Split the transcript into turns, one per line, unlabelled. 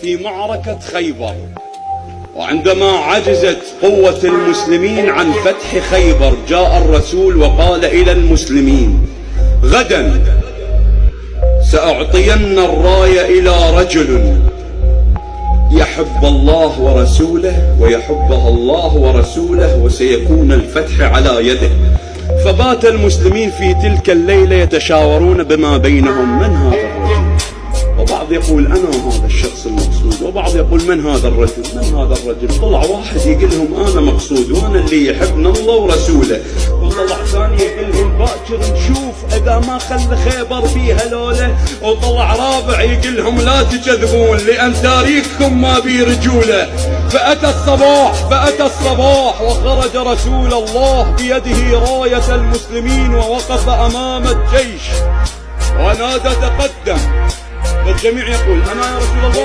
في معركة خيبر، وعندما عجزت قوة المسلمين عن فتح خيبر جاء الرسول وقال إلى المسلمين: غدا سأعطين الراية إلى رجل يحب الله ورسوله ويحبه الله ورسوله، وسيكون الفتح على يده. فبات المسلمين في تلك الليلة يتشاورون بما بينهم: من هذا الرجل؟ وبعض يقول: أنا هذا الشخص المقصود، وبعض يقول: من هذا الرجل؟ من هذا الرجل؟ طلع واحد يقول لهم: أنا مقصود، وأنا اللي يحبنا الله ورسوله. وطلع ثاني يقول لهم: باكر نشوف إذا ما خلى خيبر فيها لوله. وطلع رابع يقول لهم: لا تكذبون لأن تاريخكم ما بي رجوله. فأتى الصباح وخرج رسول الله بيده راية المسلمين ووقف أمام الجيش ونادى: تقدم. فالجميع يقول: أنا يا رسول الله.